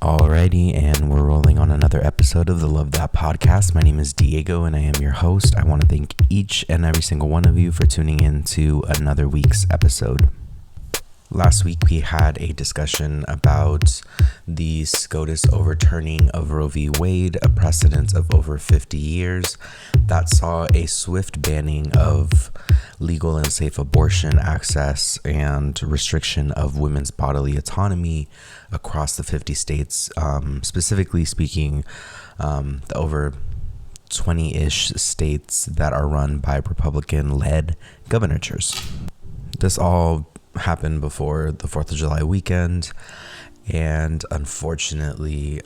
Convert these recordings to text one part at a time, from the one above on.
Alrighty, and we're rolling on another episode of the Love That Podcast. My name is Diego, and I am your host. I want to thank each and every single one of you for tuning in to another week's episode. Last week, we had a discussion about the SCOTUS overturning of Roe v. Wade, a precedent of over 50 years that saw a swift banning of legal and safe abortion access and restriction of women's bodily autonomy across the 50 states, specifically speaking, the over 20-ish states that are run by Republican-led governors. This all happened before the 4th of July weekend, and unfortunately,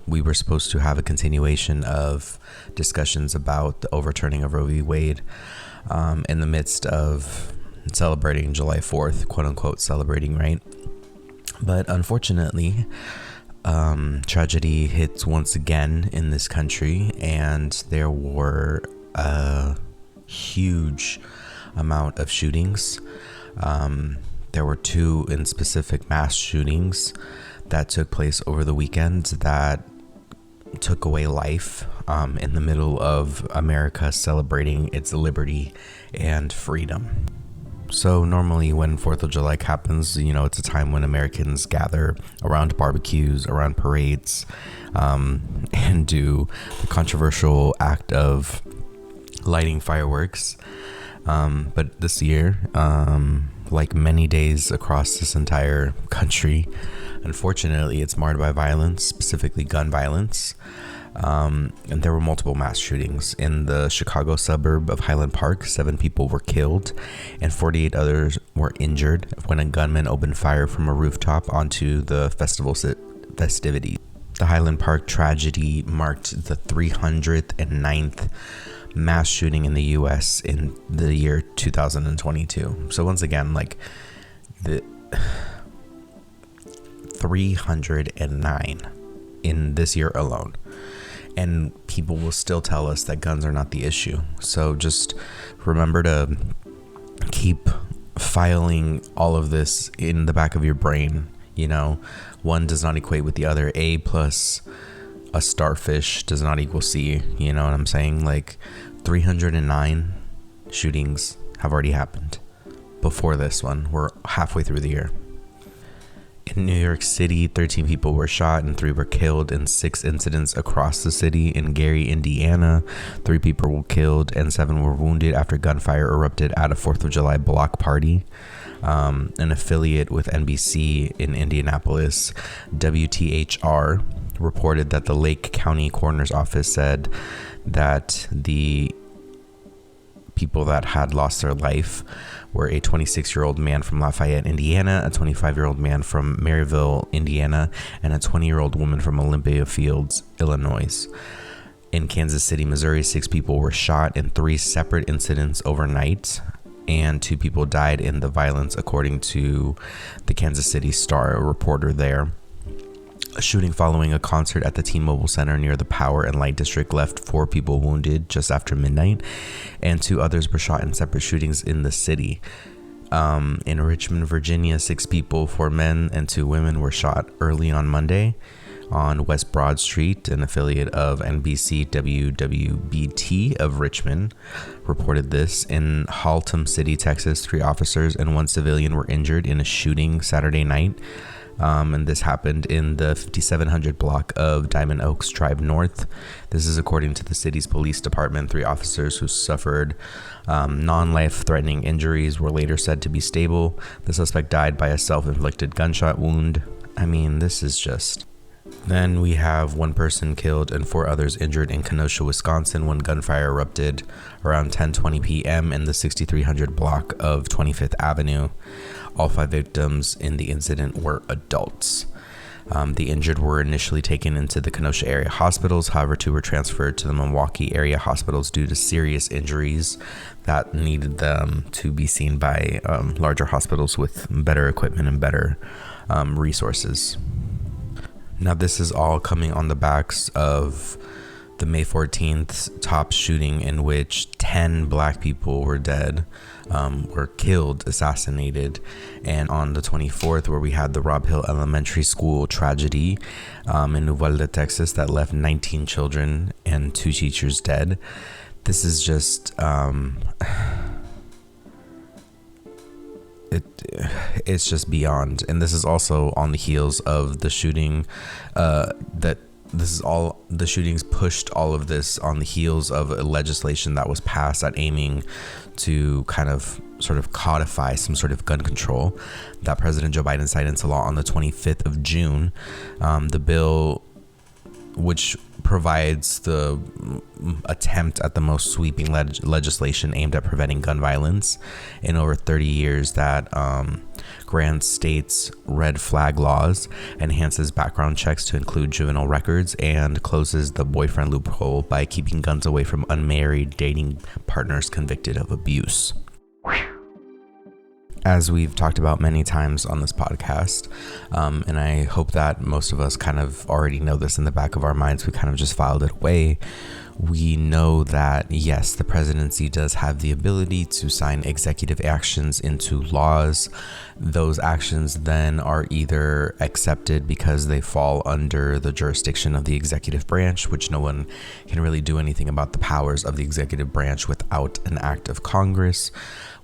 we were supposed to have a continuation of discussions about the overturning of Roe v. Wade in the midst of celebrating July 4th, quote unquote celebrating, right? But unfortunately, tragedy hits once again in this country, and there were a huge amount of shootings. There were two in specific mass shootings that took place over the weekend that took away life in the middle of America celebrating its liberty and freedom. So normally when 4th of July happens, it's a time when Americans gather around barbecues, around parades, and do the controversial act of lighting fireworks. But this year, like many days across this entire country, unfortunately, it's marred by violence, specifically gun violence. And there were multiple mass shootings in the Chicago suburb of Highland Park. 7 people were killed and 48 others were injured when a gunman opened fire from a rooftop onto the festival festivities. The Highland Park tragedy marked the 309th mass shooting in the U.S. in the year 2022. So once again, the 309 in this year alone. And people will still tell us that guns are not the issue. So just remember to keep filing all of this in the back of your brain. One does not equate with the other. A plus a starfish does not equal C. You know what I'm saying? 309 shootings have already happened before this one. We're halfway through the year. In New York City, 13 people were shot and 3 were killed in 6 incidents across the city. In Gary, Indiana, 3 people were killed and 7 were wounded after gunfire erupted at a 4th of July block party. An affiliate with NBC in Indianapolis, WTHR, reported that the Lake County Coroner's Office said that the people that had lost their life were a 26-year-old man from Lafayette, Indiana, a 25-year-old man from Maryville, Indiana, and a 20-year-old woman from Olympia Fields, Illinois. In Kansas City, Missouri, 6 people were shot in 3 separate incidents overnight, and 2 people died in the violence, according to the Kansas City Star, a reporter there. A shooting following a concert at the T-Mobile Center near the Power and Light District left 4 people wounded just after midnight, and 2 others were shot in separate shootings in the city. In Richmond, Virginia, 6 people, 4 men and 2 women, were shot early on Monday on West Broad Street. An affiliate of NBC WWBT of Richmond reported this. In Haltom City, Texas, 3 officers and 1 civilian were injured in a shooting Saturday night. And this happened in the 5700 block of Diamond Oaks Drive North. This is according to the city's police department. 3 officers who suffered non-life-threatening injuries were later said to be stable. The suspect died by a self-inflicted gunshot wound. I mean, this is just... Then we have 1 person killed and 4 others injured in Kenosha, Wisconsin, when gunfire erupted around 10:20 p.m. in the 6300 block of 25th Avenue. All 5 victims in the incident were adults. The injured were initially taken into the Kenosha area hospitals. However, 2 were transferred to the Milwaukee area hospitals due to serious injuries that needed them to be seen by larger hospitals with better equipment and better resources. Now, this is all coming on the backs of the May 14th top shooting in which 10 black people were dead, were killed, assassinated. And on the 24th, where we had the Robb Hill Elementary School tragedy in Uvalde, Texas, that left 19 children and 2 teachers dead. This is just it's just beyond. And this is also on the heels of the shooting the shootings pushed all of this on the heels of a legislation that was passed that aiming to kind of sort of codify some sort of gun control that President Joe Biden signed into law on the 25th of June. The bill, which provides the attempt at the most sweeping legislation aimed at preventing gun violence in over 30 years, that grants states red flag laws, enhances background checks to include juvenile records, and closes the boyfriend loophole by keeping guns away from unmarried dating partners convicted of abuse. As we've talked about many times on this podcast, and I hope that most of us kind of already know this in the back of our minds, we kind of just filed it away. We know that, yes, the presidency does have the ability to sign executive actions into laws. Those actions then are either accepted because they fall under the jurisdiction of the executive branch, which no one can really do anything about the powers of the executive branch without an act of Congress.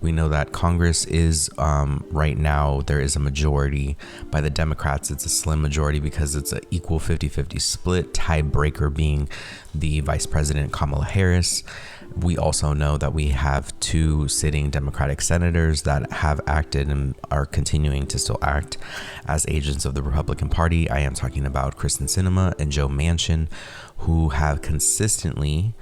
We know that Congress is, right now, there is a majority by the Democrats. It's a slim majority because it's an equal 50-50 split, tiebreaker being the Vice President Kamala Harris. We also know that we have 2 sitting Democratic senators that have acted and are continuing to still act as agents of the Republican Party. I am talking about Kyrsten Sinema and Joe Manchin, who have consistently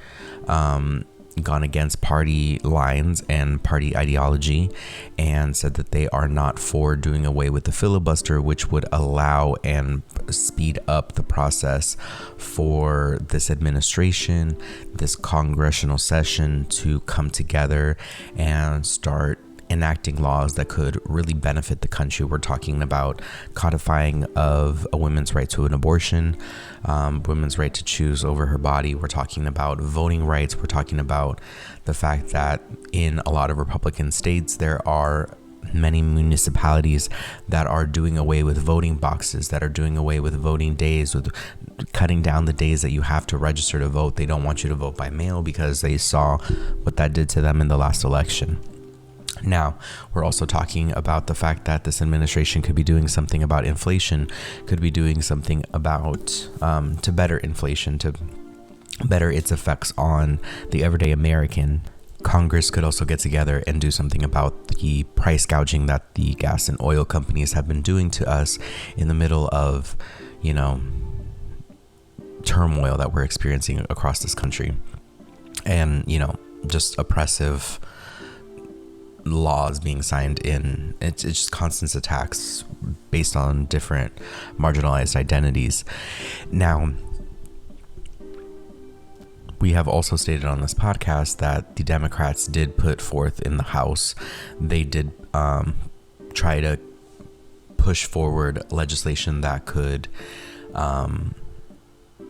gone against party lines and party ideology and said that they are not for doing away with the filibuster, which would allow and speed up the process for this administration, this congressional session to come together and start enacting laws that could really benefit the country. We're talking about codifying of a woman's right to an abortion, women's right to choose over her body. We're talking about voting rights. We're talking about the fact that in a lot of Republican states, there are many municipalities that are doing away with voting boxes, that are doing away with voting days, with cutting down the days that you have to register to vote. They don't want you to vote by mail because they saw what that did to them in the last election. Now, we're also talking about the fact that this administration could be doing something about inflation, could be doing something about to better inflation, to better its effects on the everyday American. Congress could also get together and do something about the price gouging that the gas and oil companies have been doing to us in the middle of, turmoil that we're experiencing across this country. And, just oppressive laws being signed in. It's just constant attacks based on different marginalized identities. Now, we have also stated on this podcast that the Democrats did put forth in the House, they did try to push forward legislation that could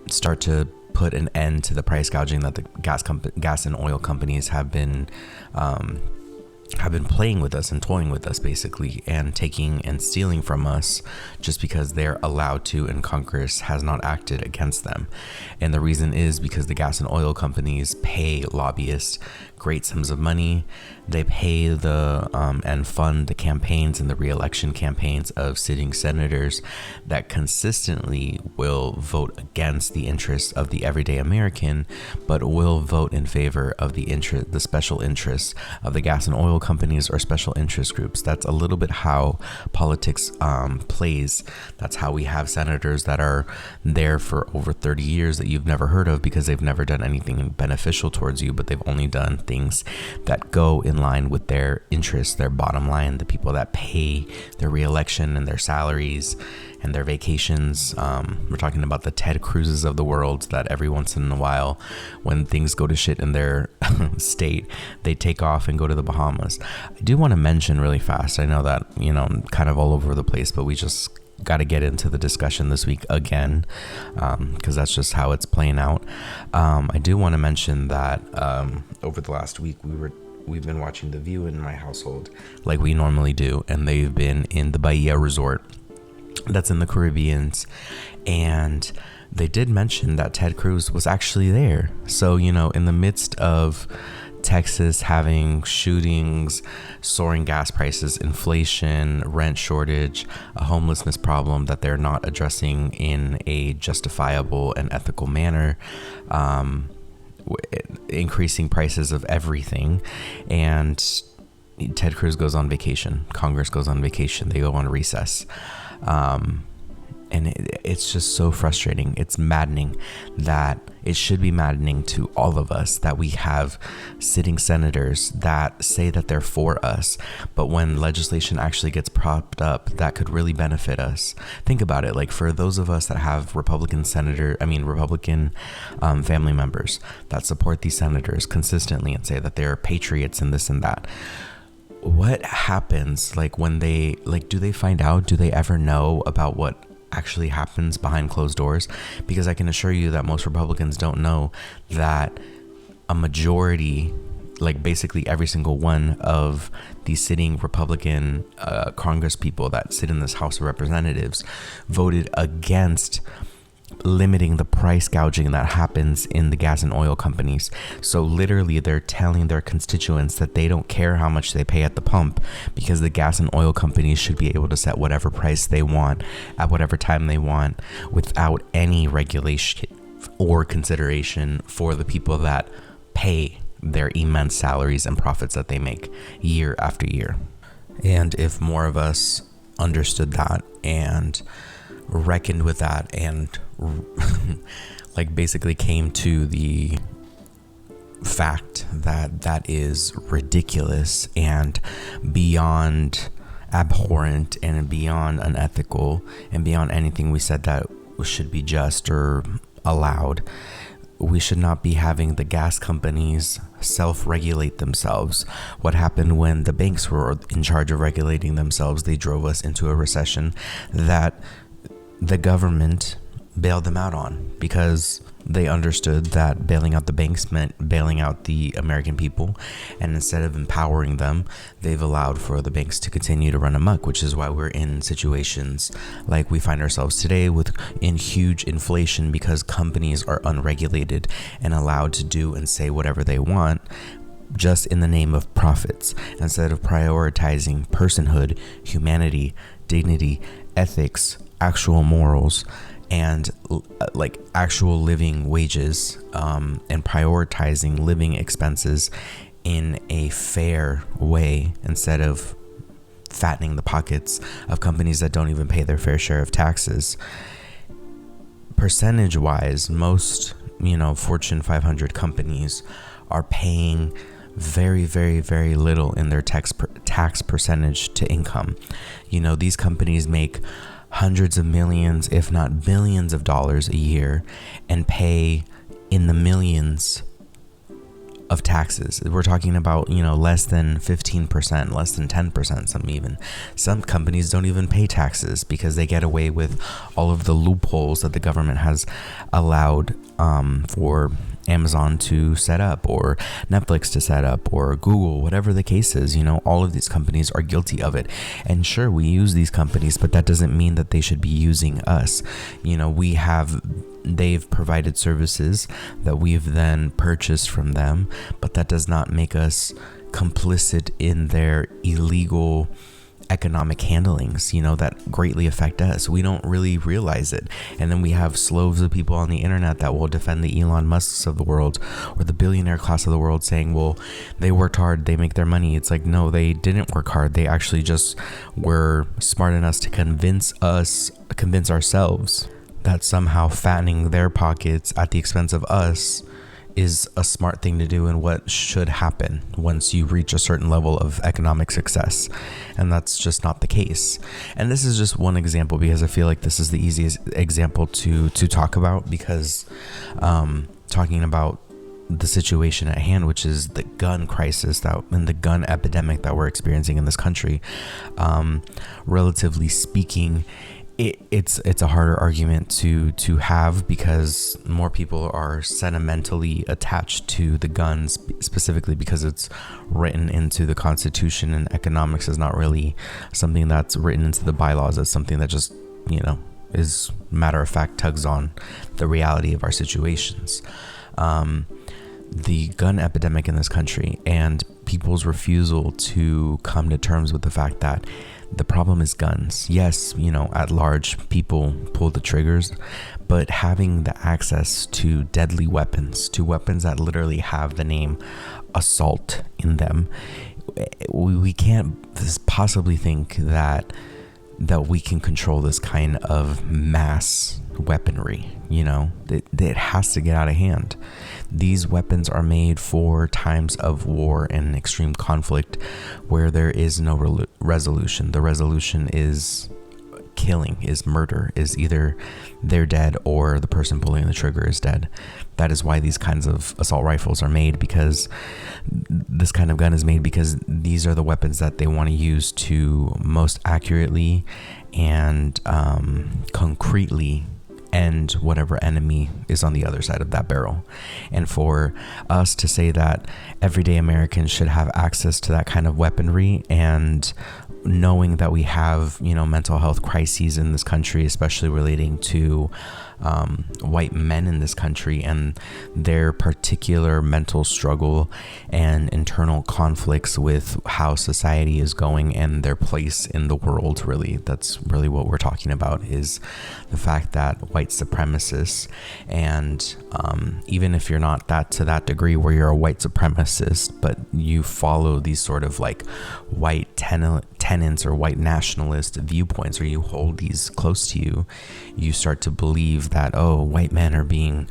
start to put an end to the price gouging that the gas and oil companies have been playing with us and toying with us, basically, and taking and stealing from us just because they're allowed to, and Congress has not acted against them. And the reason is because the gas and oil companies pay lobbyists great sums of money. They pay and fund the campaigns and the re-election campaigns of sitting senators that consistently will vote against the interests of the everyday American, but will vote in favor of the special interests of the gas and oil companies or special interest groups. That's a little bit how politics plays. That's how we have senators that are there for over 30 years that you've never heard of because they've never done anything beneficial towards you, but they've only done things that go in line with their interests, their bottom line, the people that pay their re-election and their salaries and their vacations. We're talking about the Ted Cruzes of the world that every once in a while, when things go to shit in their state, they take off and go to the Bahamas. I do want to mention really fast, I know that, I'm kind of all over the place, but we just got to get into the discussion this week again, because that's just how it's playing out. I do want to mention that over the last week, we were we've been watching The View in my household like we normally do, and they've been in the Bahia resort that's in the Caribbean, and they did mention that Ted Cruz was actually there. So, you know, in the midst of Texas having shootings, soaring gas prices, inflation, rent shortage, a homelessness problem that they're not addressing in a justifiable and ethical manner, increasing prices of everything, and Ted Cruz goes on vacation, Congress goes on vacation, they go on recess, and it's just so frustrating. It's maddening. That it should be maddening to all of us that we have sitting senators that say that they're for us, but when legislation actually gets propped up that could really benefit us. Think about it. Like, for those of us that have Republican family members that support these senators consistently and say that they're patriots and this and that, what happens, like, when they, like, do they find out? Do they ever know about what actually happens behind closed doors? Because I can assure you that most Republicans don't know that a majority, like basically every single one of the sitting Republican Congress people that sit in this House of Representatives voted against limiting the price gouging that happens in the gas and oil companies. So literally they're telling their constituents that they don't care how much they pay at the pump, because the gas and oil companies should be able to set whatever price they want at whatever time they want without any regulation or consideration for the people that pay their immense salaries and profits that they make year after year. And if more of us understood that and reckoned with that and like basically came to the fact that that is ridiculous and beyond abhorrent and beyond unethical and beyond anything we said that should be just or allowed, we should not be having the gas companies self-regulate themselves. What happened when the banks were in charge of regulating themselves? They drove us into a recession that the government bailed them out on, because they understood that bailing out the banks meant bailing out the American people, and instead of empowering them, they've allowed for the banks to continue to run amok, which is why we're in situations like we find ourselves today in huge inflation, because companies are unregulated and allowed to do and say whatever they want just in the name of profits, instead of prioritizing personhood, humanity, dignity, ethics, actual morals, and like actual living wages, and prioritizing living expenses in a fair way, instead of fattening the pockets of companies that don't even pay their fair share of taxes. Percentage wise, most, Fortune 500 companies are paying very, very, very little in their tax percentage to income. These companies make hundreds of millions, if not billions of dollars a year, and pay in the millions of taxes. We're talking about, less than 15%, less than 10%, some companies don't even pay taxes because they get away with all of the loopholes that the government has allowed for Amazon to set up, or Netflix to set up, or Google, whatever the case is. All of these companies are guilty of it. And sure, we use these companies, but that doesn't mean that they should be using us. They've provided services that we've then purchased from them, but that does not make us complicit in their illegal economic handlings, that greatly affect us. We don't really realize it. And then we have sloves of people on the internet that will defend the Elon Musks of the world or the billionaire class of the world, saying, well, they worked hard, they make their money. It's like, no, they didn't work hard. They actually just were smart enough to convince ourselves that somehow fattening their pockets at the expense of us is a smart thing to do and what should happen once you reach a certain level of economic success. And that's just not the case. And this is just one example, because I feel like this is the easiest example to talk about, because talking about the situation at hand, which is the gun crisis and the gun epidemic that we're experiencing in this country, relatively speaking, it's a harder argument to have because more people are sentimentally attached to the guns, specifically because it's written into the Constitution, and economics is not really something that's written into the bylaws. It's something that just, is matter of fact, tugs on the reality of our situations. The gun epidemic in this country and people's refusal to come to terms with the fact that the problem is guns. Yes, at large, people pull the triggers, but having the access to deadly weapons, to weapons that literally have the name assault in them, we can't possibly think that we can control this kind of mass weaponry. It has to get out of hand. These weapons are made for times of war and extreme conflict where there is no resolution. The resolution is killing, is murder, is either they're dead or the person pulling the trigger is dead. That is why these kinds of assault rifles are made, because this kind of gun is made because these are the weapons that they want to use to most accurately and concretely end whatever enemy is on the other side of that barrel. And for us to say that everyday Americans should have access to that kind of weaponry, and knowing that we have, mental health crises in this country, especially relating to white men in this country and their particular mental struggle and internal conflicts with how society is going and their place in the world. Really, that's really what we're talking about, is the fact that white supremacists, and even if you're not to that degree where you're a white supremacist, but you follow these sort of like white tenets or white nationalist viewpoints, or you hold these close to you, you start to believe that, white men are being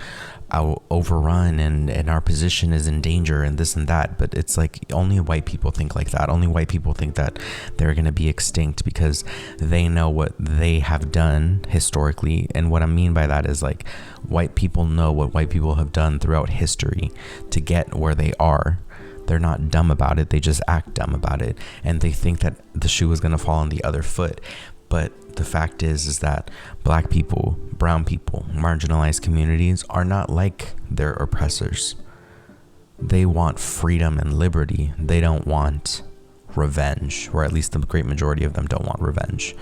overrun and our position is in danger and this and that. But it's like only white people think like that. Only white people think that they're going to be extinct because they know what they have done historically. And what I mean by that is, like, white people know what white people have done throughout history to get where they are. They're not dumb about it. They just act dumb about it. And they think that the shoe is going to fall on the other foot. But the fact is that black people, brown people, marginalized communities are not like their oppressors. They want freedom and liberty. They don't want revenge, or at least the great majority of them don't want revenge.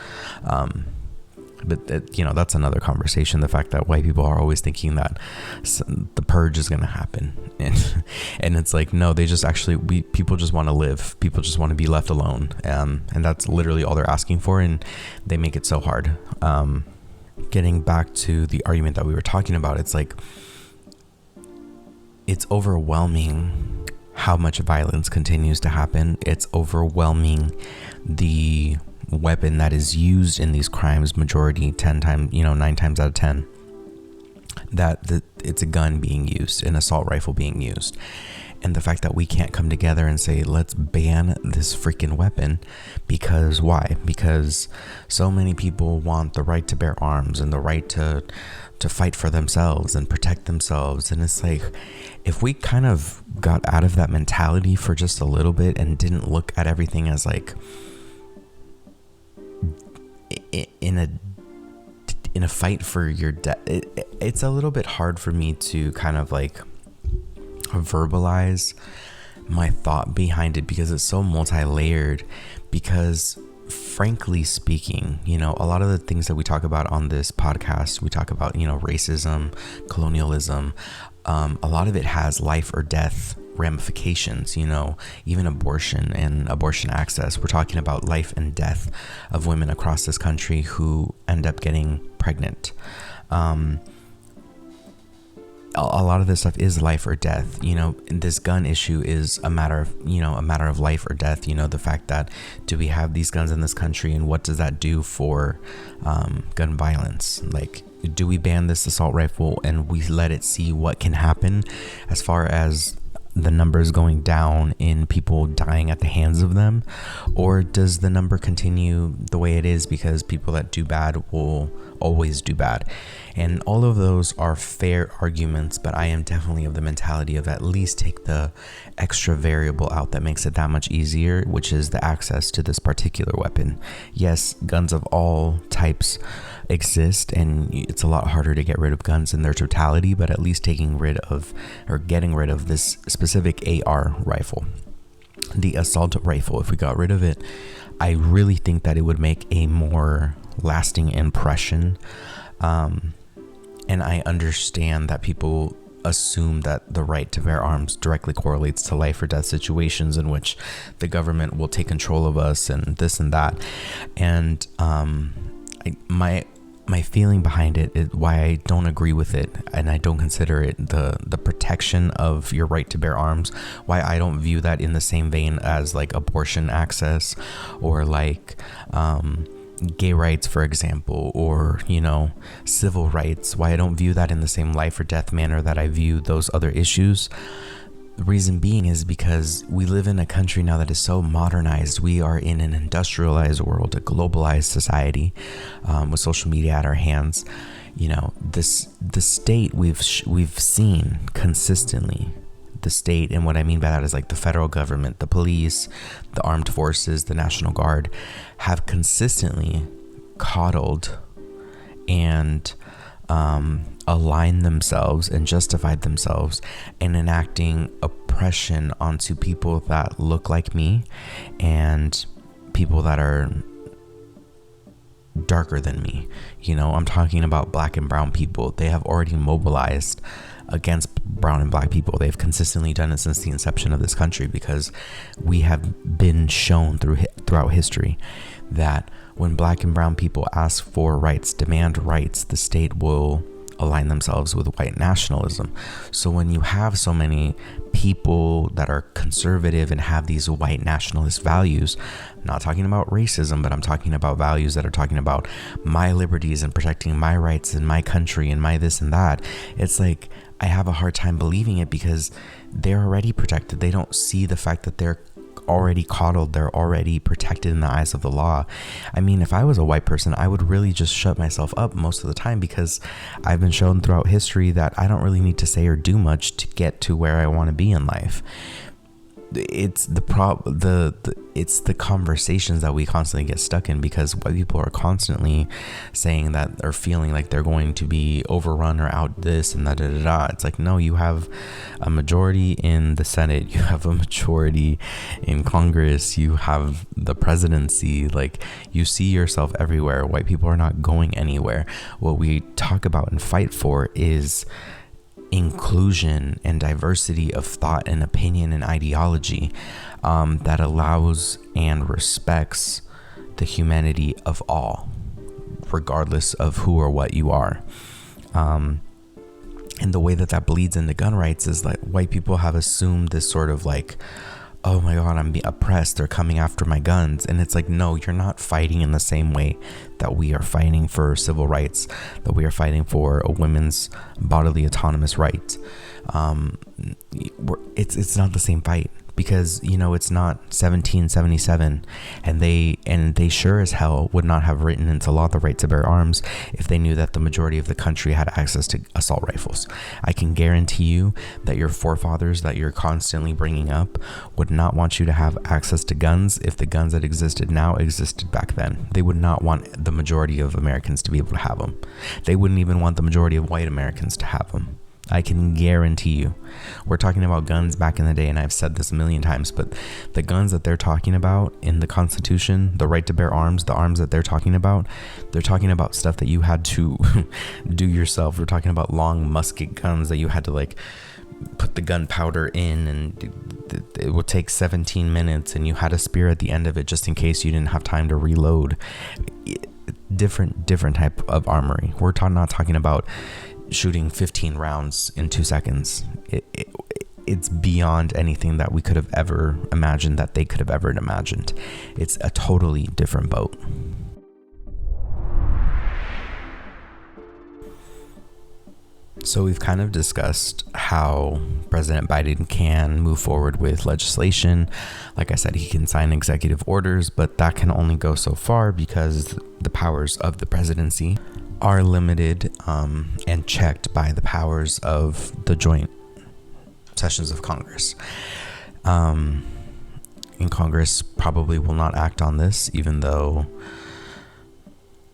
But that's another conversation. The fact that white people are always thinking that the purge is going to happen. And it's like, no, they just people just want to live. People just want to be left alone. And that's literally all they're asking for. And they make it so hard. Getting back to the argument that we were talking about, it's like, it's overwhelming how much violence continues to happen. It's overwhelming the weapon that is used in these crimes, majority 9 times out of 10, that it's a gun being used, an assault rifle being used. And the fact that we can't come together and say, let's ban this freaking weapon, because why? Because so many people want the right to bear arms and the right to fight for themselves and protect themselves. And it's like, if we kind of got out of that mentality for just a little bit and didn't look at everything as like in a fight for your death, it's a little bit hard for me to kind of like verbalize my thought behind it, because it's so multi-layered. Because frankly speaking, a lot of the things that we talk about on this podcast, we talk about, racism, colonialism, a lot of it has life or death ramifications, even abortion and abortion access. We're talking about life and death of women across this country who end up getting pregnant. A lot of this stuff is life or death. This gun issue is a matter of life or death. The fact that, do we have these guns in this country, and what does that do for gun violence? Like, do we ban this assault rifle and we let it see what can happen as far as the numbers going down in people dying at the hands of them? Or does the number continue the way it is because people that do bad will always do bad? And all of those are fair arguments, but I am definitely of the mentality of at least take the extra variable out that makes it that much easier, which is the access to this particular weapon. Yes, guns of all types exist, and it's a lot harder to get rid of guns in their totality, but at least getting rid of this specific AR rifle, the assault rifle, if we got rid of it, I really think that it would make a more lasting impression. And I understand that people assume that the right to bear arms directly correlates to life or death situations in which the government will take control of us and this and that. And my feeling behind it is why I don't agree with it, and I don't consider it the protection of your right to bear arms, why I don't view that in the same vein as like abortion access or like gay rights, for example, or, you know, civil rights, why I don't view that in the same life or death manner that I view those other issues. The reason being is because we live in a country now that is so modernized. We are in an industrialized world, a globalized society, with social media at our hands. You know, the state we've seen consistently. The state, and what I mean by that is like the federal government, the police, the armed forces, the National Guard, have consistently coddled and aligned themselves and justified themselves in enacting oppression onto people that look like me and people that are darker than me. You know, I'm talking about black and brown people. They have already mobilized against brown and black people. They've consistently done it since the inception of this country, because we have been shown throughout history that when black and brown people ask for rights, demand rights, the state will align themselves with white nationalism. So when you have so many people that are conservative and have these white nationalist values, I'm not talking about racism, but I'm talking about values that are talking about my liberties and protecting my rights in my country and my this and that, it's like I have a hard time believing it, because they're already protected. They don't see the fact that they're already coddled, they're already protected in the eyes of the law. I mean, if I was a white person, I would really just shut myself up most of the time, because I've been shown throughout history that I don't really need to say or do much to get to where I want to be in life. It's it's the conversations that we constantly get stuck in, because white people are constantly saying that they're feeling like they're going to be overrun or out this and that. It's like, no, you have a majority in the Senate, you have a majority in Congress, you have the presidency. Like, you see yourself everywhere. White people are not going anywhere. What we talk about and fight for is inclusion and diversity of thought and opinion and ideology, that allows and respects the humanity of all, regardless of who or what you are. And the way that bleeds into gun rights is like white people have assumed this sort of like, oh my God, I'm being oppressed, they're coming after my guns. And it's like, no, you're not fighting in the same way that we are fighting for civil rights, that we are fighting for a women's bodily autonomous right. It's not the same fight, because, you know, it's not 1777, and they sure as hell would not have written into law the right to bear arms if they knew that the majority of the country had access to assault rifles. I can guarantee you that your forefathers that you're constantly bringing up would not want you to have access to guns if the guns that existed now existed back then. They would not want the majority of Americans to be able to have them. They wouldn't even want the majority of white Americans to have them. I can guarantee you. We're talking about guns back in the day, and I've said this a million times, but the guns that they're talking about in the Constitution, the right to bear arms, the arms that they're talking about stuff that you had to do yourself. We're talking about long musket guns that you had to like put the gunpowder in, and it would take 17 minutes, and you had a spear at the end of it just in case you didn't have time to reload. Different type of armory. We're not talking about shooting 15 rounds in 2 seconds. It's beyond anything that we could have ever imagined, that they could have ever imagined. It's a totally different boat. So we've kind of discussed how President Biden can move forward with legislation. Like I said, he can sign executive orders, but that can only go so far because the powers of the presidency are limited and checked by the powers of the joint sessions of Congress. And Congress probably will not act on this, even though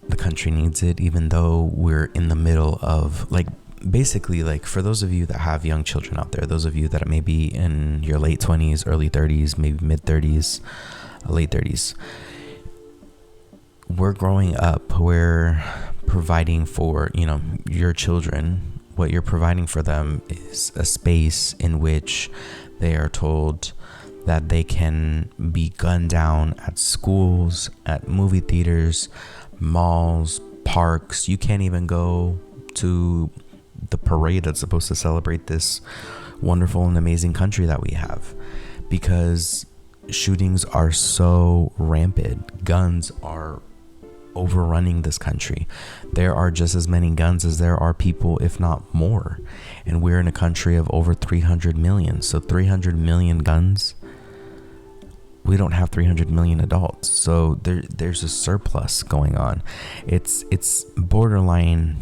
the country needs it, even though we're in the middle of, like, basically, like, for those of you that have young children out there, those of you that may be in your late 20s, early 30s, maybe mid 30s, late 30s, we're growing up, we're providing for, your children. What you're providing for them is a space in which they are told that they can be gunned down at schools, at movie theaters, malls, parks. You can't even go to the parade that's supposed to celebrate this wonderful and amazing country that we have, because shootings are so rampant. Guns are overrunning this country. There are just as many guns as there are people, if not more. And we're in a country of over 300 million. So 300 million guns. We don't have 300 million adults. So there's a surplus going on. It's borderline,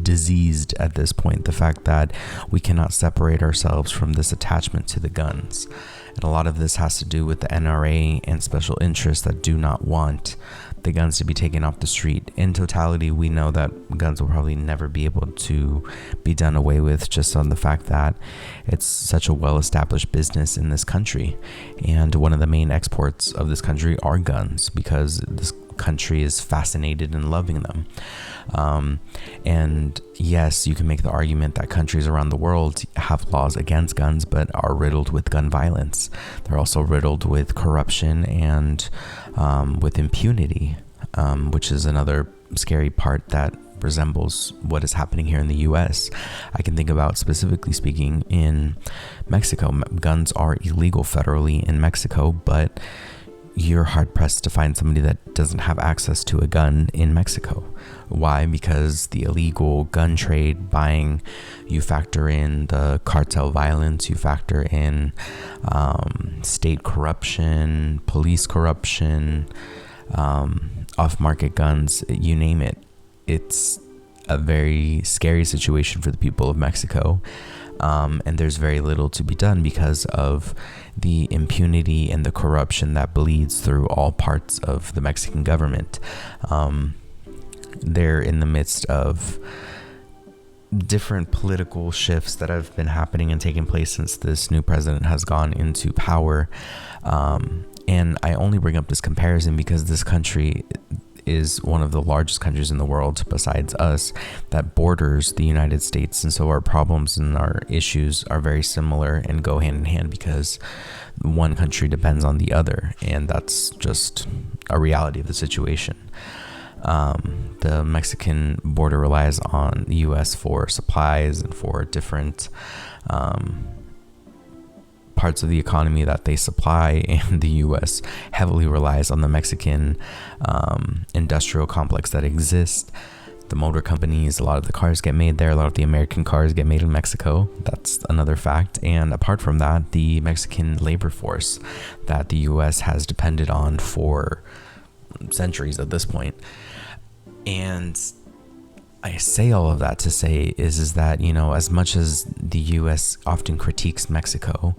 diseased at this point. The fact that we cannot separate ourselves from this attachment to the guns. And a lot of this has to do with the NRA and special interests that do not want the guns to be taken off the street. In totality, we know that guns will probably never be able to be done away with, just on the fact that it's such a well-established business in this country. And one of the main exports of this country are guns, because this country is fascinated in loving them. And yes, you can make the argument that countries around the world have laws against guns, but are riddled with gun violence. They're also riddled with corruption and with impunity, which is another scary part that resembles what is happening here in the US. I can think about, specifically speaking, in Mexico. Guns are illegal federally in Mexico, but you're hard pressed to find somebody that doesn't have access to a gun in Mexico. Why? Because the illegal gun trade, buying, you factor in the cartel violence, you factor in state corruption, police corruption, off-market guns, you name it. It's a very scary situation for the people of Mexico. And there's very little to be done because of the impunity and the corruption that bleeds through all parts of the Mexican government. They're in the midst of different political shifts that have been happening and taking place since this new president has gone into power. And I only bring up this comparison because this country is one of the largest countries in the world, besides us, that borders the United States. And so our problems and our issues are very similar and go hand in hand, because one country depends on the other. And that's just a reality of the situation. The Mexican border relies on the U.S. for supplies and for different parts of the economy that they supply, and the U.S. heavily relies on the Mexican industrial complex that exists. The motor companies, a lot of the cars get made there. A lot of the American cars get made in Mexico. That's another fact. And apart from that, the Mexican labor force that the U.S. has depended on for centuries at this point. And I say all of that to say is that, as much as the U.S. often critiques Mexico,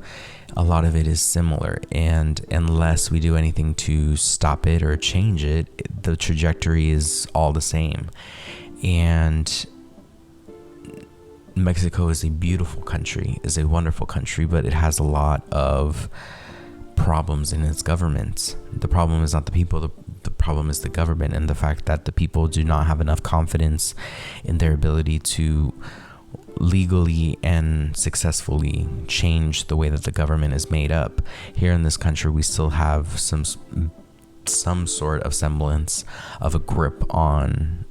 a lot of it is similar. And unless we do anything to stop it or change it, the trajectory is all the same. And Mexico is a beautiful country, is a wonderful country, but it has a lot of problems in its government. The problem is not the people, the problem is the government, and the fact that the people do not have enough confidence in their ability to legally and successfully change the way that the government is made up. Here in this country, we still have some sort of semblance of a grip on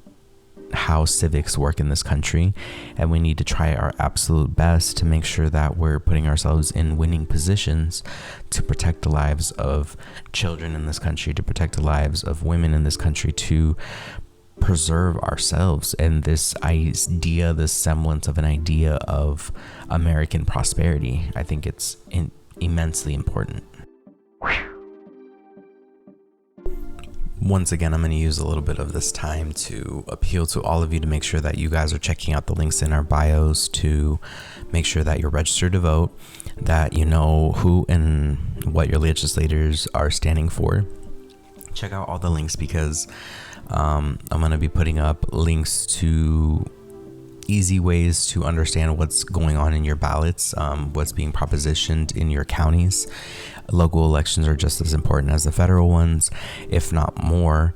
how civics work in this country, and we need to try our absolute best to make sure that we're putting ourselves in winning positions to protect the lives of children in this country, to protect the lives of women in this country, to preserve ourselves and this idea, this semblance of an idea of American prosperity. I think it's immensely important. Once again, I'm going to use a little bit of this time to appeal to all of you to make sure that you guys are checking out the links in our bios, to make sure that you're registered to vote, that you know who and what your legislators are standing for. Check out all the links, because I'm going to be putting up links to easy ways to understand what's going on in your ballots, what's being propositioned in your counties. Local elections are just as important as the federal ones, if not more,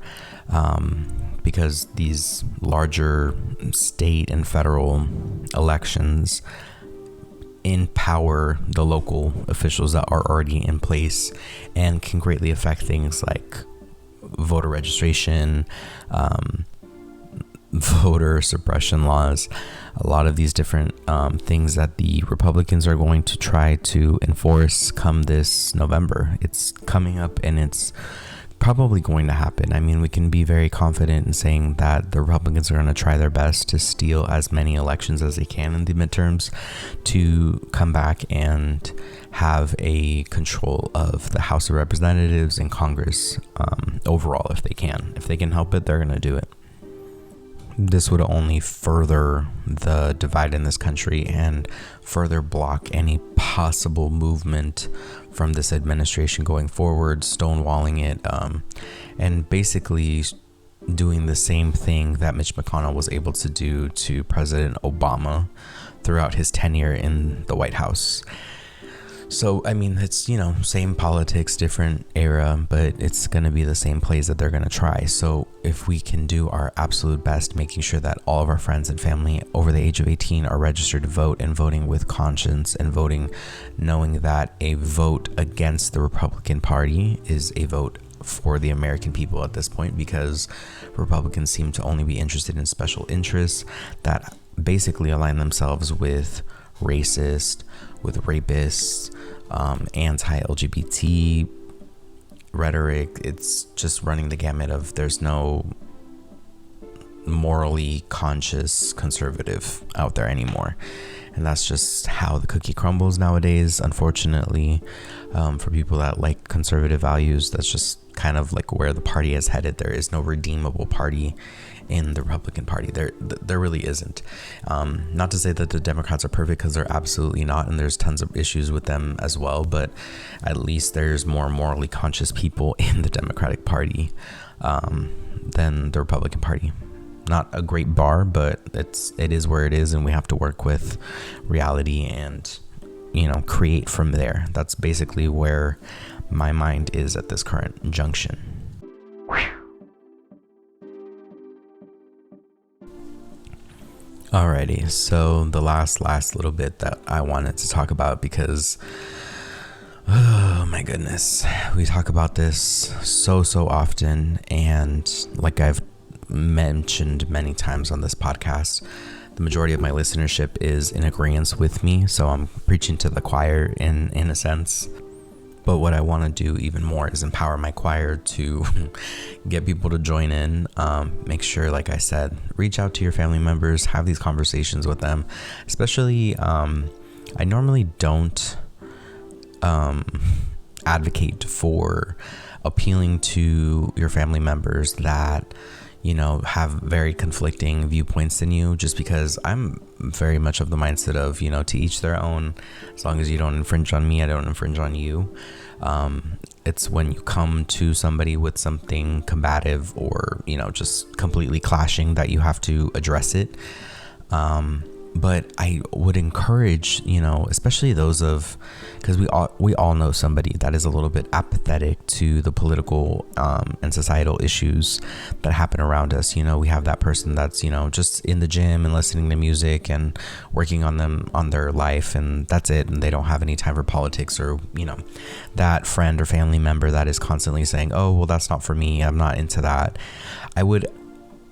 because these larger state and federal elections empower the local officials that are already in place and can greatly affect things like voter registration, voter suppression laws, a lot of these different things that the Republicans are going to try to enforce come this November. It's coming up and it's probably going to happen. I mean, we can be very confident in saying that the Republicans are going to try their best to steal as many elections as they can in the midterms to come back and have a control of the House of Representatives and Congress overall if they can. If they can help it, they're going to do it. This would only further the divide in this country and further block any possible movement from this administration going forward, stonewalling it, and basically doing the same thing that Mitch McConnell was able to do to President Obama throughout his tenure in the White House. So, I mean, it's, same politics, different era, but it's going to be the same plays that they're going to try. So if we can do our absolute best, making sure that all of our friends and family over the age of 18 are registered to vote and voting with conscience and voting knowing that a vote against the Republican Party is a vote for the American people at this point, because Republicans seem to only be interested in special interests that basically align themselves with racist, with rapists, anti-LGBT rhetoric. It's just running the gamut of there's no morally conscious conservative out there anymore. And that's just how the cookie crumbles nowadays, unfortunately. For people that like conservative values, that's just kind of like where the party is headed. There is no redeemable party in the Republican Party. There really isn't. Not to say that the Democrats are perfect, because they're absolutely not, and there's tons of issues with them as well, but at least there's more morally conscious people in the Democratic Party than the Republican Party. Not a great bar, but it is where it is, and we have to work with reality and create from there. That's basically where my mind is at this current junction. Alrighty, so the last little bit that I wanted to talk about, because oh my goodness, we talk about this so often, and like I've mentioned many times on this podcast, the majority of my listenership is in agreement with me, so I'm preaching to the choir in a sense. But what I want to do even more is empower my choir to get people to join in. Make sure, like I said, reach out to your family members, have these conversations with them. Especially, I normally don't advocate for appealing to your family members that have very conflicting viewpoints than you, just because I'm very much of the mindset of, to each their own. As long as you don't infringe on me, I don't infringe on you. It's when you come to somebody with something combative or, just completely clashing that you have to address it. But I would encourage, especially those because we all know somebody that is a little bit apathetic to the political and societal issues that happen around us. We have that person that's, just in the gym and listening to music and working on their life, and that's it. And they don't have any time for politics, or, that friend or family member that is constantly saying, oh, well, that's not for me, I'm not into that.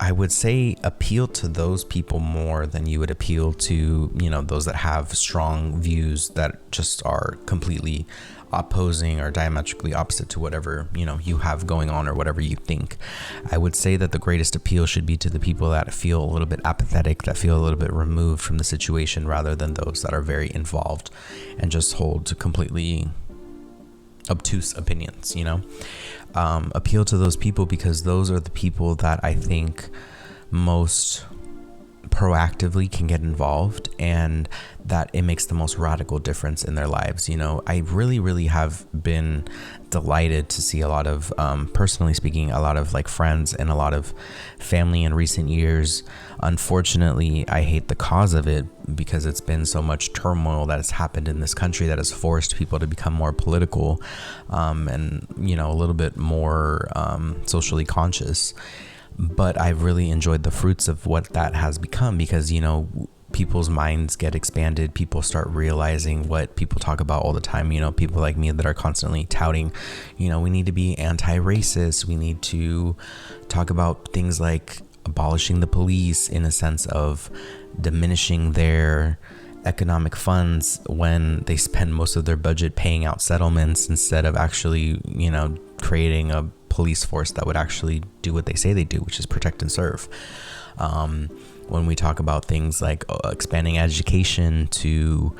I would say appeal to those people more than you would appeal to, those that have strong views that just are completely opposing or diametrically opposite to whatever, you have going on or whatever you think. I would say that the greatest appeal should be to the people that feel a little bit apathetic, that feel a little bit removed from the situation, rather than those that are very involved and just hold to completely obtuse opinions. Appeal to those people, because those are the people that I think most proactively can get involved, and that it makes the most radical difference in their lives. I really have been delighted to see a lot of, personally speaking, a lot of like friends and a lot of family in recent years. Unfortunately, I hate the cause of it because it's been so much turmoil that has happened in this country that has forced people to become more political, and a little bit more socially conscious. But I've really enjoyed the fruits of what that has become because, people's minds get expanded. People start realizing what people talk about all the time. People like me that are constantly touting, we need to be anti-racist. We need to talk about things like abolishing the police in a sense of diminishing their economic funds when they spend most of their budget paying out settlements instead of actually, creating a police force that would actually do what they say they do, which is protect and serve. When we talk about things like expanding education to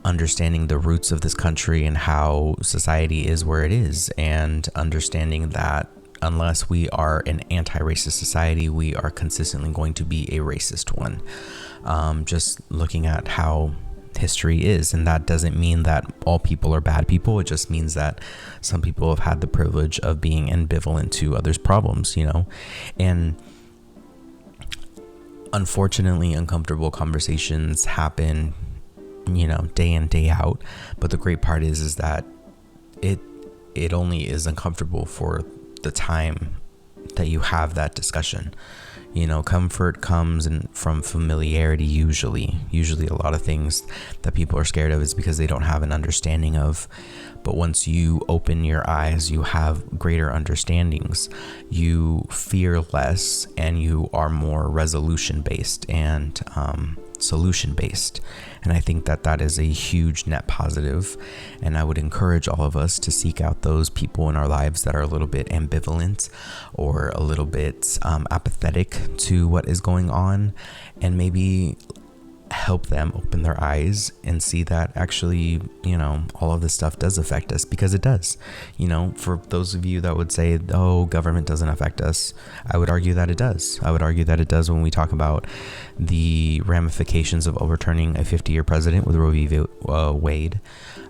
understanding the roots of this country and how society is where it is, and understanding that unless we are an anti-racist society, we are consistently going to be a racist one. Just looking at how history is, and that doesn't mean that all people are bad people. It just means that some people have had the privilege of being ambivalent to others' problems, and unfortunately uncomfortable conversations happen, day in, day out. But the great part is that it only is uncomfortable for the time that you have that discussion. Comfort comes from familiarity. Usually a lot of things that people are scared of is because they don't have an understanding of. But once you open your eyes, you have greater understandings. You fear less, and you are more resolution based and solution based. And I think that is a huge net positive. And I would encourage all of us to seek out those people in our lives that are a little bit ambivalent or a little bit apathetic to what is going on, and maybe help them open their eyes and see that actually, all of this stuff does affect us, because it does. For those of you that would say, oh, government doesn't affect us, I would argue that it does. I would argue that it does when we talk about the ramifications of overturning a 50-year precedent with Roe v. Wade.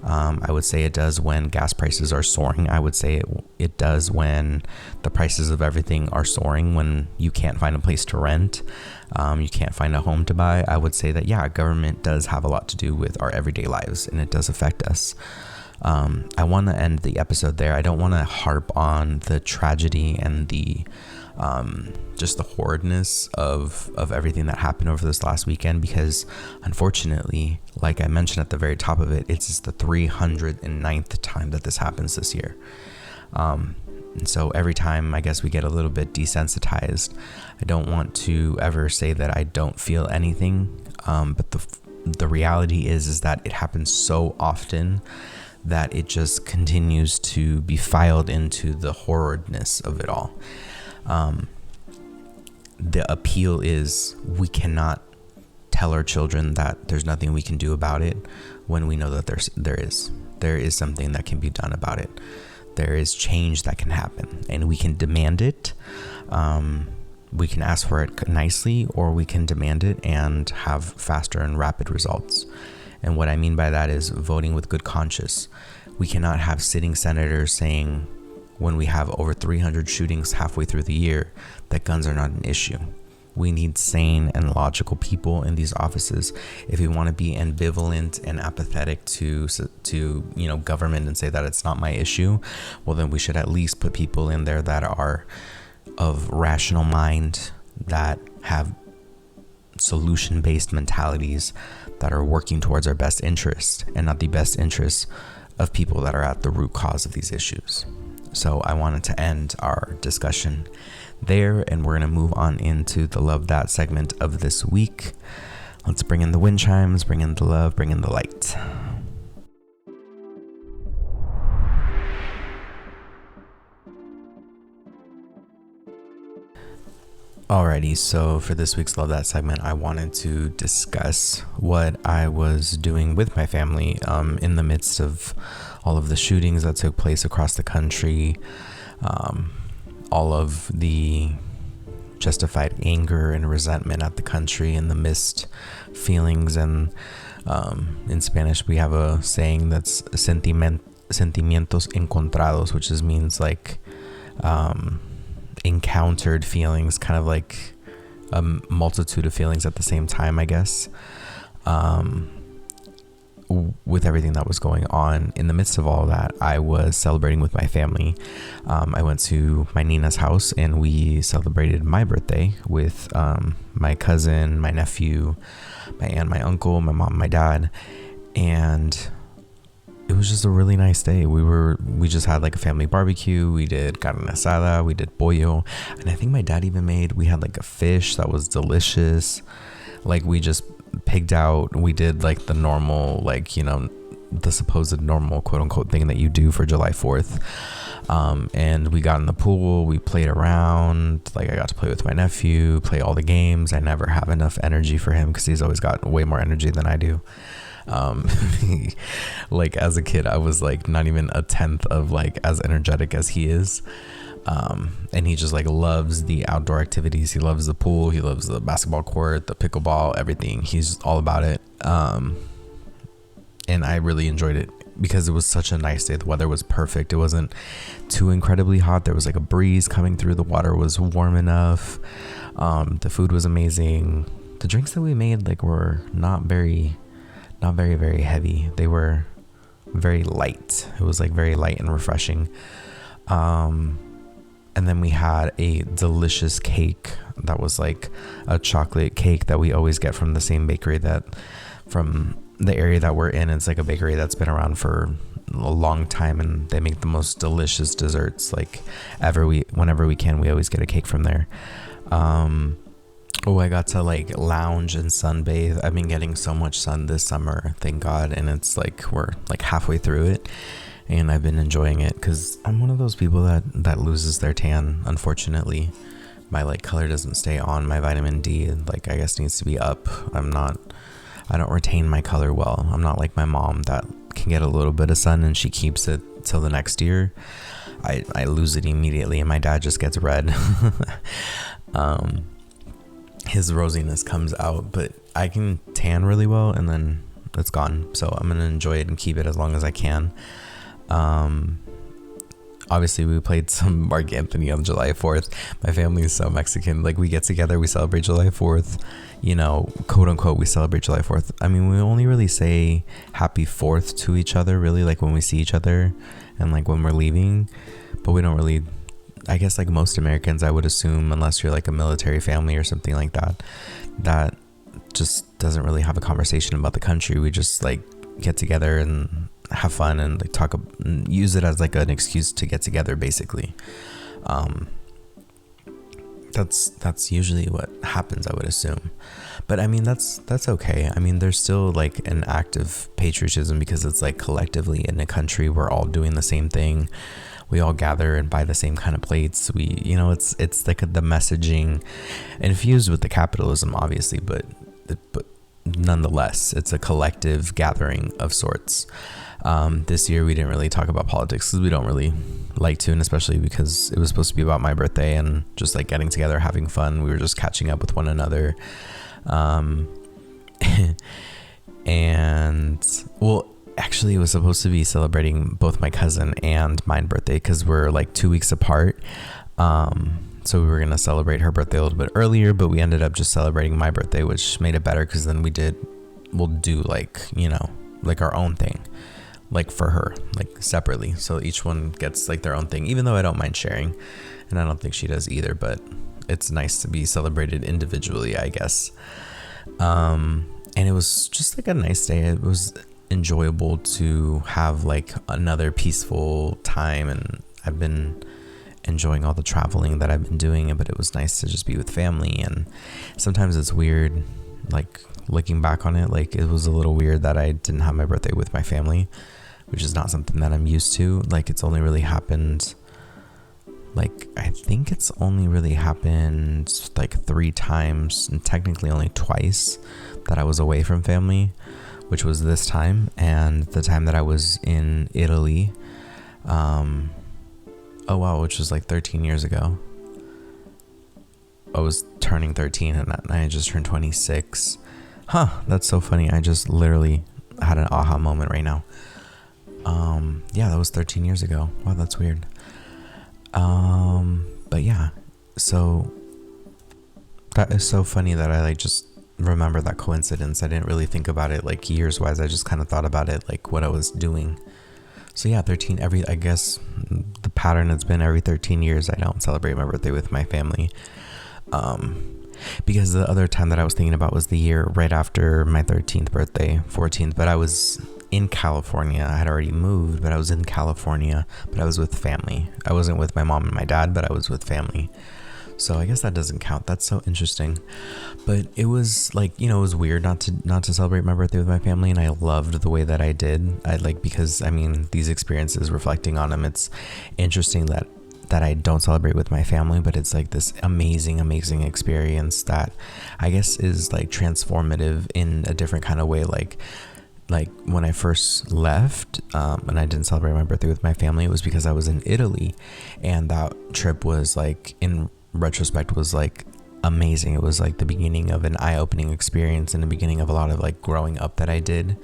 I would say it does when gas prices are soaring. I would say it does when the prices of everything are soaring, when you can't find a place to rent, you can't find a home to buy. I would say that, yeah, government does have a lot to do with our everyday lives, and it does affect us. I want to end the episode there. I don't want to harp on the tragedy and the just the horridness of everything that happened over this last weekend, because unfortunately, like I mentioned at the very top of it, it's just the 309th time that this happens this year. And so every time, I guess, we get a little bit desensitized. I don't want to ever say that I don't feel anything, but the reality is that it happens so often that it just continues to be filed into the horridness of it all. The appeal is we cannot tell our children that there's nothing we can do about it when we know that there is something that can be done about it. There is change that can happen, and we can demand it. We can ask for it nicely, or we can demand it and have faster and rapid results. And what I mean by that is voting with good conscience. We cannot have sitting senators saying, when we have over 300 shootings halfway through the year, that guns are not an issue. We need sane and logical people in these offices. If we want to be ambivalent and apathetic to government and say that it's not my issue, well, then we should at least put people in there that are of rational mind, that have solution-based mentalities, that are working towards our best interest and not the best interests of people that are at the root cause of these issues. So I wanted to end our discussion there, and we're going to move on into the Love That segment of this week. Let's bring in the wind chimes, bring in the love, bring in the light. Alrighty, so for this week's Love That segment, I wanted to discuss what I was doing with my family in the midst of all of the shootings that took place across the country, all of the justified anger and resentment at the country and the missed feelings. And in Spanish, we have a saying that's sentimientos encontrados, which means like encountered feelings, kind of like a multitude of feelings at the same time, I guess. With everything that was going on, in the midst of all of that, I was celebrating with my family. I went to my Nina's house and we celebrated my birthday with my cousin, my nephew, my aunt, my uncle, my mom, my dad, and it was just a really nice day. We just had like a family barbecue. We did carne asada, we did pollo, and I think my dad even we had like a fish that was delicious. Like we just pigged out. We did like the normal, like, you know, the supposed normal quote unquote thing that you do for July 4th. And we got in the pool, we played around. Like I got to play with my nephew, play all the games. I never have enough energy for him because he's always got way more energy than I do. Like as a kid, I was like not even a tenth of like as energetic as he is. And he just like loves the outdoor activities. He loves the pool. He loves the basketball court, the pickleball, everything. He's all about it. And I really enjoyed it because it was such a nice day. The weather was perfect. It wasn't too incredibly hot. There was like a breeze coming through. The water was warm enough. The food was amazing. The drinks that we made like were not very, very heavy. They were very light. It was like very light and refreshing. And then we had a delicious cake that was like a chocolate cake that we always get from the same bakery from the area that we're in. It's like a bakery that's been around for a long time and they make the most delicious desserts. Like whenever we can, we always get a cake from there. I got to like lounge and sunbathe. I've been getting so much sun this summer, thank God. And it's like, we're like halfway through it. And I've been enjoying it because I'm one of those people that loses their tan. Unfortunately, my like color doesn't stay on. My vitamin D, like I guess, needs to be up. I don't retain my color well. I'm not like my mom that can get a little bit of sun and she keeps it till the next year. I lose it immediately and my dad just gets red. His rosiness comes out, but I can tan really well and then it's gone. So I'm going to enjoy it and keep it as long as I can. Obviously we played some Marc Anthony on July 4th. My family is so Mexican. Like we get together, we celebrate July 4th, you know, quote unquote, we celebrate July 4th. I mean, we only really say happy 4th to each other, really, like when we see each other and like when we're leaving, but we don't really, I guess like most Americans, I would assume, unless you're like a military family or something like that, that just doesn't really have a conversation about the country. We just like get together and have fun and like talk, use it as like an excuse to get together, basically. That's usually what happens, I would assume. But I mean, that's okay. I mean, there's still like an act of patriotism because it's like collectively in a country, we're all doing the same thing. We all gather and buy the same kind of plates. We, you know, it's like the messaging infused with the capitalism, obviously, but nonetheless, it's a collective gathering of sorts. This year we didn't really talk about politics because we don't really like to, and especially because it was supposed to be about my birthday and just like getting together, having fun. We were just catching up with one another. And well, actually it was supposed to be celebrating both my cousin and mine birthday because we're like 2 weeks apart. So we were going to celebrate her birthday a little bit earlier, but we ended up just celebrating my birthday, which made it better because then we'll do like, you know, like our own thing, like for her, like separately. So each one gets like their own thing, even though I don't mind sharing, and I don't think she does either, but it's nice to be celebrated individually, I guess. And it was just like a nice day. It was enjoyable to have like another peaceful time, and I've been enjoying all the traveling that I've been doing, but it was nice to just be with family. And sometimes it's weird, like looking back on it, like it was a little weird that I didn't have my birthday with my family, which is not something that I'm used to. Like it's only really happened, like I think it's only really happened like 3 times, and technically only twice that I was away from family, which was this time and the time that I was in Italy. Oh wow, which was like 13 years ago. I was turning 13 and that night I just turned 26. That's so funny. I just literally had an aha moment right now. Yeah, that was 13 years ago. Wow, that's weird. But yeah, so that is so funny that I like just remember that coincidence. I didn't really think about it like years wise. I just kind of thought about it like what I was doing. So yeah, I guess the pattern has been every 13 years I don't celebrate my birthday with my family. Because the other time that I was thinking about was the year right after my 13th birthday, 14th, but I was in California. I had already moved, but I was in California, but I was with family. I wasn't with my mom and my dad, but I was with family. So I guess that doesn't count. That's so interesting. But it was like, it was weird not to celebrate my birthday with my family, and I loved the way that I did. Because these experiences, reflecting on them, it's interesting that I don't celebrate with my family, but it's like this amazing experience that I guess is like transformative in a different kind of way. Like when I first left, and I didn't celebrate my birthday with my family, it was because I was in Italy, and that trip was like, in retrospect, was like amazing. It was like the beginning of an eye-opening experience and the beginning of a lot of like growing up that I did.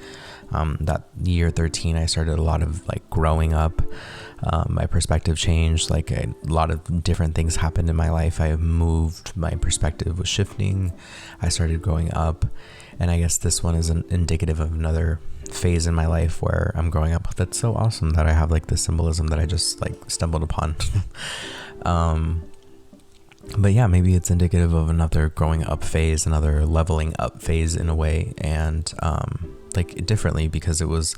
That year 13, I started a lot of like growing up. My perspective changed. Like a lot of different things happened in my life. I moved, my perspective was shifting. I started growing up, and I guess this one is indicative of another phase in my life where I'm growing up. That's so awesome that I have like this symbolism that I just like stumbled upon. But yeah, maybe it's indicative of another growing up phase, another leveling up phase in a way, and like differently, because it was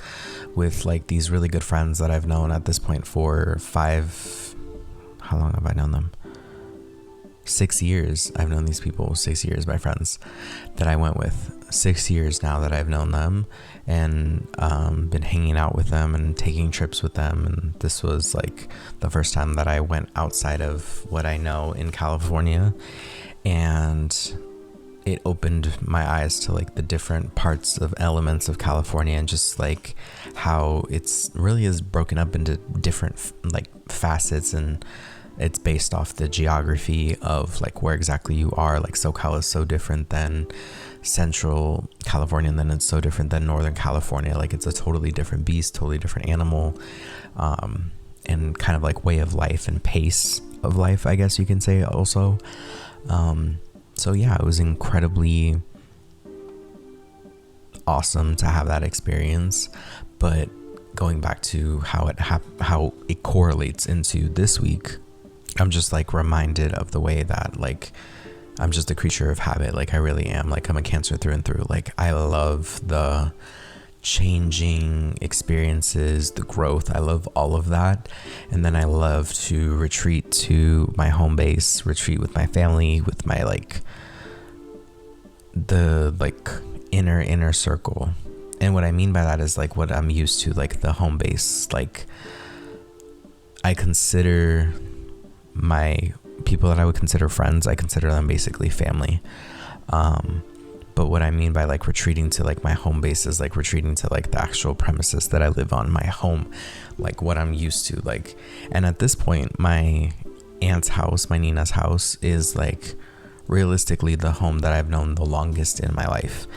with like these really good friends that I've known at this point for how long have I known them? 6 years. I've known these people 6 years, my friends that I went with. 6 years now that I've known them, and been hanging out with them and taking trips with them. And this was like the first time that I went outside of what I know in California, and it opened my eyes to like the different parts of elements of California, and just like how it's really is broken up into different like facets, and it's based off the geography of like where exactly you are. Like SoCal is so different than Central California, and then it's so different than Northern California. Like it's a totally different beast, totally different animal, and kind of like way of life and pace of life, I guess you can say also. So yeah, it was incredibly awesome to have that experience. But going back to how it correlates into this week, I'm just like reminded of the way that like I'm just a creature of habit. Like I really am. Like I'm a Cancer through and through. Like I love the changing experiences, the growth. I love all of that. And then I love to retreat to my home base, retreat with my family, with my like the like inner circle. And what I mean by that is like what I'm used to, like the home base. Like I consider my people that I would consider friends, I consider them basically family. But what I mean by like retreating to like my home base is like retreating to like the actual premises that I live on, my home, like what I'm used to. Like, and at this point, my aunt's house, my Nina's house, is like realistically the home that I've known the longest in my life.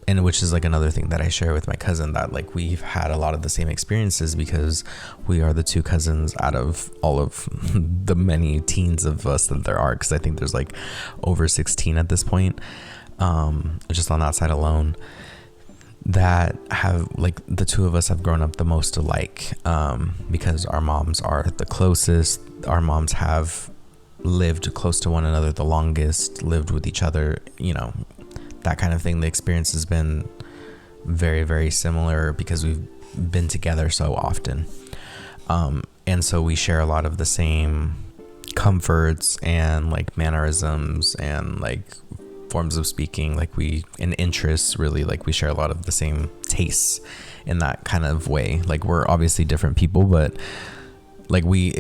And which is like another thing that I share with my cousin, that like we've had a lot of the same experiences because we are the two cousins out of all of the many teens of us that there are, because I think there's like over 16 at this point, just on that side alone, that have like the two of us have grown up the most alike, because our moms are the closest. Our moms have lived close to one another the longest, lived with each other, you know, that kind of thing. The experience has been very, very similar because we've been together so often. And so we share a lot of the same comforts and like mannerisms and like forms of speaking, like and interests, really. Like we share a lot of the same tastes in that kind of way. Like we're obviously different people, but like we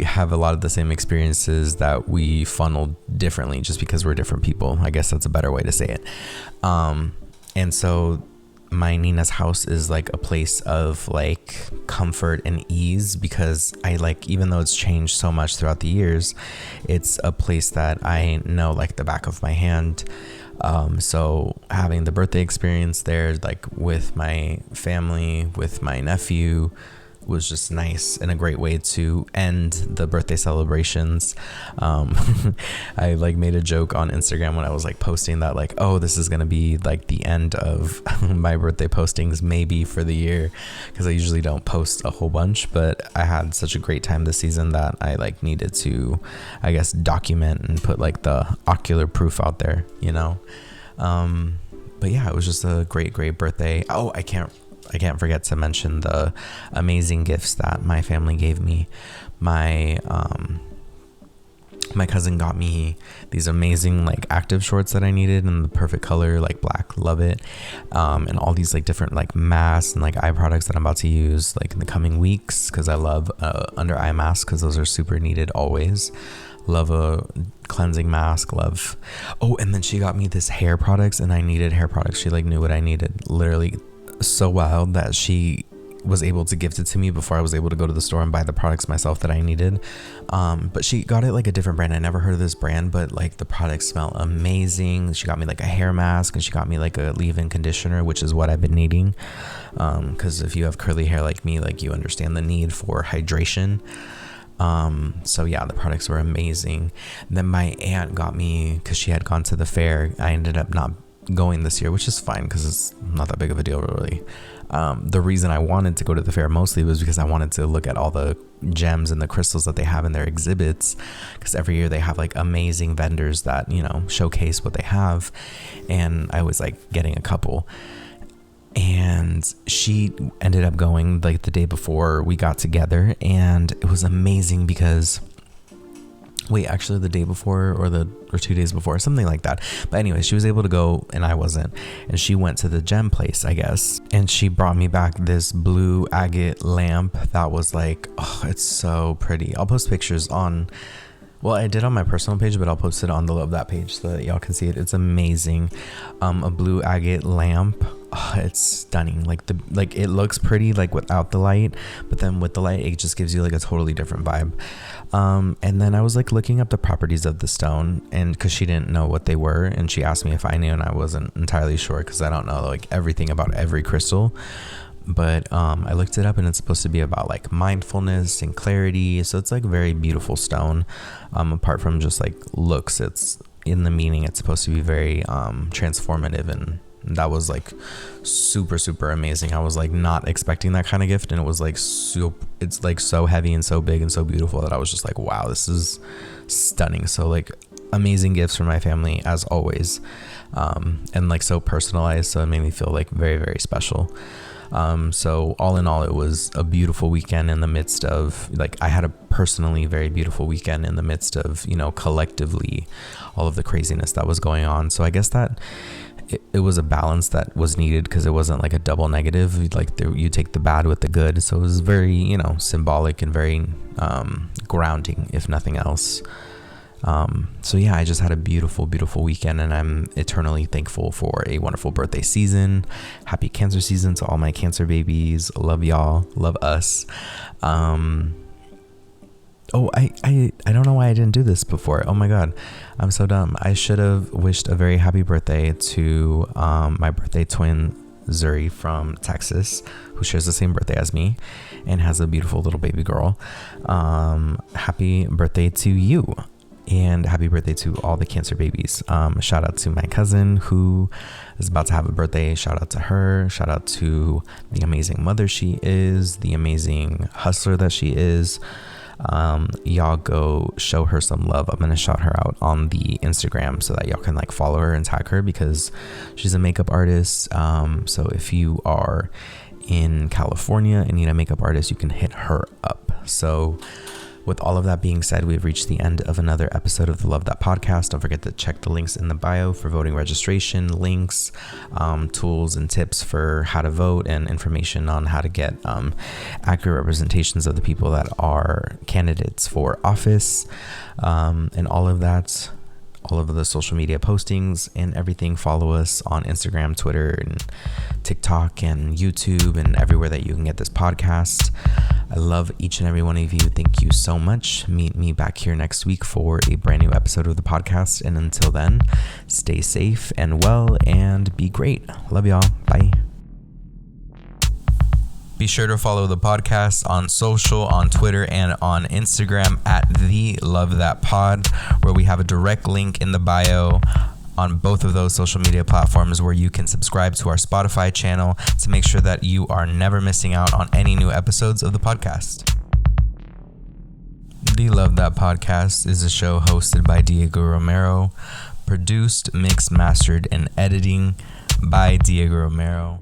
have a lot of the same experiences that we funnel differently just because we're different people. I guess that's a better way to say it. And so my Nina's house is like a place of like comfort and ease, because I like, even though it's changed so much throughout the years, it's a place that I know like the back of my hand. So having the birthday experience there, like with my family, with my nephew, was just nice and a great way to end the birthday celebrations. I like made a joke on Instagram when I was like posting that, like, oh, this is gonna be like the end of my birthday postings maybe for the year, because I usually don't post a whole bunch, but I had such a great time this season that I like needed to, I guess, document and put like the ocular proof out there, you know. But yeah, it was just a great birthday. Oh, I can't forget to mention the amazing gifts that my family gave me. My cousin got me these amazing like active shorts that I needed in the perfect color, like black, love it. And all these like different like masks and like eye products that I'm about to use like in the coming weeks, because I love under eye masks, because those are super needed always. Love a cleansing mask, love. Oh, and then she got me this hair products, and I needed hair products. She like knew what I needed. Literally so wild that she was able to gift it to me before I was able to go to the store and buy the products myself that I needed. But she got it like a different brand. I never heard of this brand, but like the products smell amazing. She got me like a hair mask, and she got me like a leave-in conditioner, which is what I've been needing. Because if you have curly hair like me, like you understand the need for hydration. So yeah, the products were amazing. And then my aunt got me, because she had gone to the fair. I ended up not going this year, which is fine because it's not that big of a deal really. The reason I wanted to go to the fair mostly was because I wanted to look at all the gems and the crystals that they have in their exhibits, because every year they have like amazing vendors that, you know, showcase what they have, and I was like getting a couple. And she ended up going like the day before we got together, and it was amazing because actually the day before or 2 days before, something like that. But anyway, she was able to go and I wasn't, and she went to the gem place, I guess, and she brought me back this blue agate lamp that was like, oh, it's so pretty. I'll post pictures on, well, I did on my personal page, but I'll post it on the Love That page so that y'all can see it. It's amazing. A blue agate lamp. Oh, it's stunning. Like it looks pretty like without the light, but then with the light, it just gives you like a totally different vibe. And then I was like looking up the properties of the stone, and because she didn't know what they were, and she asked me if I knew, and I wasn't entirely sure because I don't know like everything about every crystal. But I looked it up, and it's supposed to be about like mindfulness and clarity. So it's like a very beautiful stone. Apart from just like looks, it's in the meaning. It's supposed to be very transformative, and that was like super amazing. I was like not expecting that kind of gift, and it was like it's like so heavy and so big and so beautiful that I was just like, wow, this is stunning. So like amazing gifts from my family as always, and like so personalized, so it made me feel like very special. So all in all, it was a beautiful weekend in the midst of like, I had a personally very beautiful weekend in the midst of, you know, collectively all of the craziness that was going on. So I guess that it was a balance that was needed, because it wasn't like a double negative. Like you take the bad with the good. So it was very, you know, symbolic and very grounding, if nothing else. So yeah, I just had a beautiful weekend, and I'm eternally thankful for a wonderful birthday season. Happy Cancer season to all my Cancer babies. Love y'all. Love us. Oh, I don't know why I didn't do this before. Oh my God, I'm so dumb. I should have wished a very happy birthday to my birthday twin, Zuri from Texas, who shares the same birthday as me and has a beautiful little baby girl. Happy birthday to you. And happy birthday to all the Cancer babies. Shout out to my cousin who is about to have a birthday. Shout out to her. Shout out to the amazing mother she is, the amazing hustler that she is. Y'all go show her some love. I'm gonna shout her out on the Instagram so that y'all can like follow her and tag her, because she's a makeup artist. So if you are in California and need a makeup artist, you can hit her up. So with all of that being said, we've reached the end of another episode of the Love That podcast. Don't forget to check the links in the bio for voting registration, links, tools and tips for how to vote, and information on how to get accurate representations of the people that are candidates for office, and all of that. all of the social media postings and everything. Follow us on Instagram, Twitter, and TikTok, and YouTube, and everywhere that you can get this podcast. I love each and every one of you. Thank you so much. Meet me back here next week for a brand new episode of the podcast. And until then, stay safe and well and be great. Love y'all. Bye. Be sure to follow the podcast on social, on Twitter, and on Instagram at @TheLoveThatPod, where we have a direct link in the bio on both of those social media platforms where you can subscribe to our Spotify channel to make sure that you are never missing out on any new episodes of the podcast. The Love That Podcast is a show hosted by Diego Romero, produced, mixed, mastered, and editing by Diego Romero.